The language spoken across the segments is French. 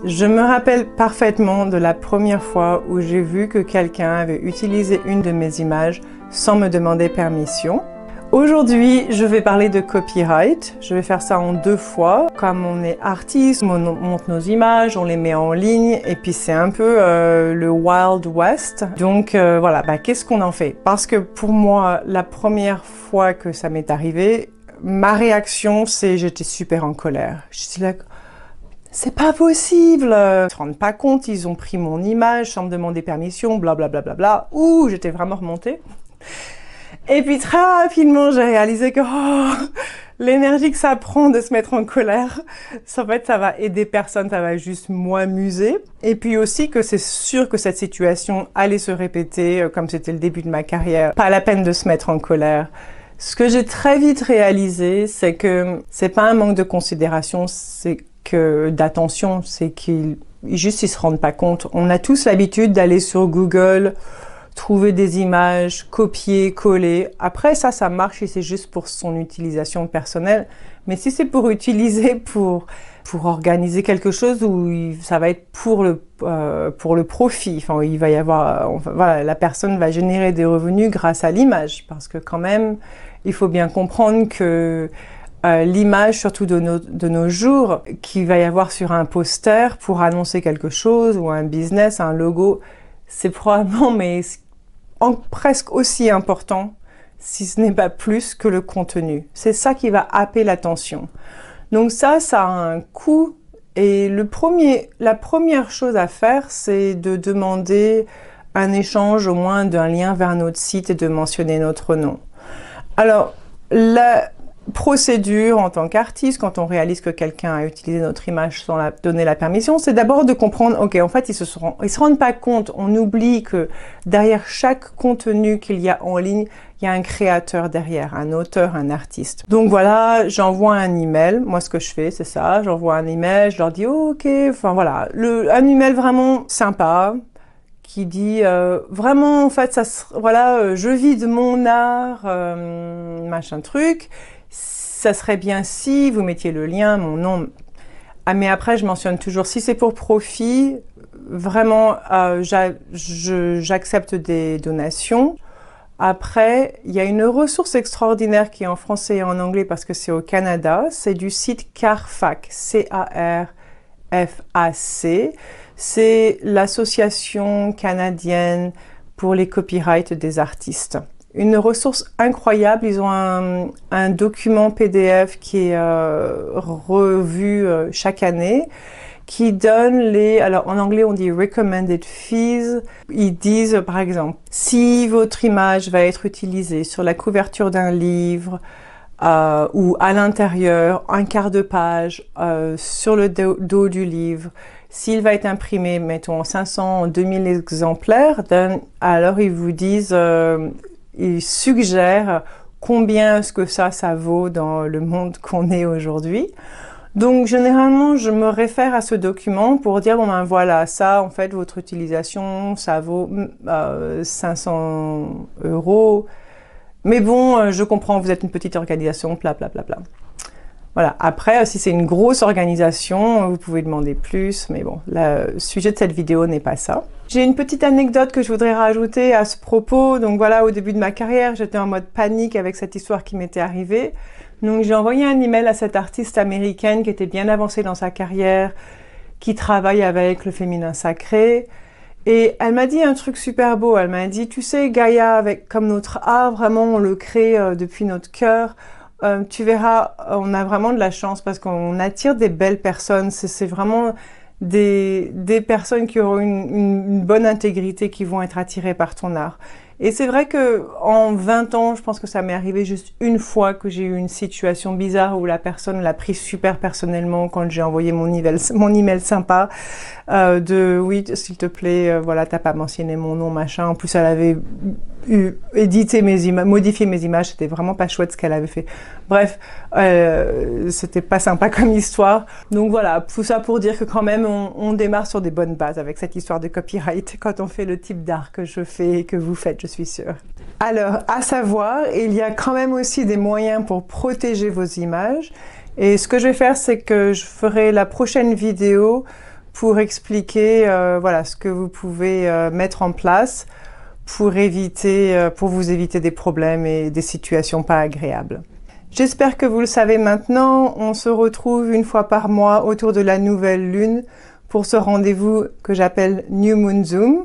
Je me rappelle parfaitement de la première fois où j'ai vu que quelqu'un avait utilisé une de mes images sans me demander permission. Aujourd'hui, je vais parler de copyright. Je vais faire ça en 2 fois. Comme on est artiste, on monte nos images, on les met en ligne et puis c'est un peu le Wild West. Donc voilà, qu'est-ce qu'on en fait? Parce que pour moi, la première fois que ça m'est arrivé, ma réaction, c'est j'étais super en colère. Je suis là, c'est pas possible! Ils se rendent pas compte, ils ont pris mon image sans me demander permission, blablabla. Bla, bla, bla, bla. Ouh, j'étais vraiment remontée. Et puis très rapidement, j'ai réalisé que l'énergie que ça prend de se mettre en colère, en fait, ça va aider personne, ça va juste m'amuser. Et puis aussi que c'est sûr que cette situation allait se répéter, comme c'était le début de ma carrière. Pas la peine de se mettre en colère. Ce que j'ai très vite réalisé, c'est que c'est pas un manque de considération, c'est que d'attention, c'est qu'ils se rendent pas compte. On a tous l'habitude d'aller sur Google, trouver des images, copier, coller. Après, ça marche si c'est juste pour son utilisation personnelle. Mais si c'est pour utiliser pour organiser quelque chose où ça va être pour le profit, enfin, il va y avoir, voilà, la personne va générer des revenus grâce à l'image. Parce que quand même, il faut bien comprendre que l'image, surtout de nos jours, qu'il va y avoir sur un poster pour annoncer quelque chose ou un business, un logo, c'est probablement presque aussi important, si ce n'est pas plus, que le contenu. C'est ça qui va happer l'attention. Donc ça a un coût. Et la première chose à faire, c'est de demander un échange au moins d'un lien vers notre site et de mentionner notre nom. Alors, la procédure en tant qu'artiste, quand on réalise que quelqu'un a utilisé notre image sans donner la permission, c'est d'abord de comprendre, ok, en fait, ils se rendent pas compte, on oublie que derrière chaque contenu qu'il y a en ligne, il y a un créateur derrière, un auteur, un artiste. Donc voilà, j'envoie un email. Moi, ce que je fais, c'est ça. J'envoie un email, je leur dis, oh, ok, enfin voilà, un email vraiment sympa, qui dit vraiment, en fait, voilà, je vis de mon art, machin truc. Ça serait bien si vous mettiez le lien, mon nom. Ah, mais après, je mentionne toujours, si c'est pour profit, vraiment, j'accepte des donations. Après, il y a une ressource extraordinaire qui est en français et en anglais parce que c'est au Canada. C'est du site CARFAC, C-A-R-F-A-C. C'est l'association canadienne pour les copyrights des artistes. Une ressource incroyable, ils ont un document PDF qui est revu chaque année, qui donne alors en anglais on dit recommended fees. Ils disent par exemple, si votre image va être utilisée sur la couverture d'un livre ou à l'intérieur, un quart de page, sur le dos du livre, s'il va être imprimé, mettons 500, 2000 exemplaires, alors ils vous disent, ils suggèrent combien est-ce que ça vaut dans le monde qu'on est aujourd'hui. Donc généralement, je me réfère à ce document pour dire, bon ben voilà, ça en fait, votre utilisation, ça vaut 500 €. Mais bon, je comprends, vous êtes une petite organisation, bla bla bla bla. Voilà. Après, si c'est une grosse organisation, vous pouvez demander plus, mais bon, le sujet de cette vidéo n'est pas ça. J'ai une petite anecdote que je voudrais rajouter à ce propos. Donc voilà, au début de ma carrière, j'étais en mode panique avec cette histoire qui m'était arrivée. Donc j'ai envoyé un email à cette artiste américaine qui était bien avancée dans sa carrière, qui travaille avec le féminin sacré. Et elle m'a dit un truc super beau. Elle m'a dit, tu sais, Gaïa, comme notre art, vraiment, on le crée depuis notre cœur. Tu verras, on a vraiment de la chance parce qu'on attire des belles personnes. C'est vraiment des personnes qui auront une bonne intégrité, qui vont être attirées par ton art. Et c'est vrai que en 20 ans, je pense que ça m'est arrivé juste une fois que j'ai eu une situation bizarre où la personne l'a pris super personnellement quand j'ai envoyé mon email sympa oui, s'il te plaît, voilà, t'as pas mentionné mon nom, machin. En plus, elle avait édité modifié mes images, c'était vraiment pas chouette ce qu'elle avait fait. Bref, c'était pas sympa comme histoire. Donc voilà, tout ça pour dire que quand même, on démarre sur des bonnes bases avec cette histoire de copyright quand on fait le type d'art que je fais et que vous faites, je suis sûre. Alors, à savoir, il y a quand même aussi des moyens pour protéger vos images. Et ce que je vais faire, c'est que je ferai la prochaine vidéo pour expliquer voilà, ce que vous pouvez mettre en place pour vous éviter des problèmes et des situations pas agréables. J'espère que vous le savez maintenant, on se retrouve une fois par mois autour de la nouvelle lune pour ce rendez-vous que j'appelle New Moon Zoom.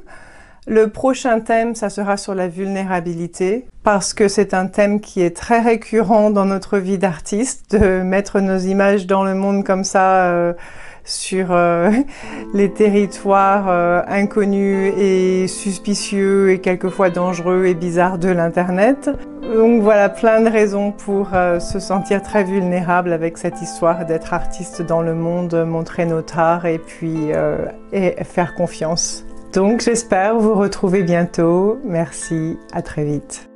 Le prochain thème, ça sera sur la vulnérabilité, parce que c'est un thème qui est très récurrent dans notre vie d'artiste, de mettre nos images dans le monde comme ça, sur les territoires inconnus et suspicieux et quelquefois dangereux et bizarres de l'Internet. Donc voilà, plein de raisons pour se sentir très vulnérable avec cette histoire d'être artiste dans le monde, montrer notre art et puis et faire confiance. Donc j'espère vous retrouver bientôt. Merci, à très vite.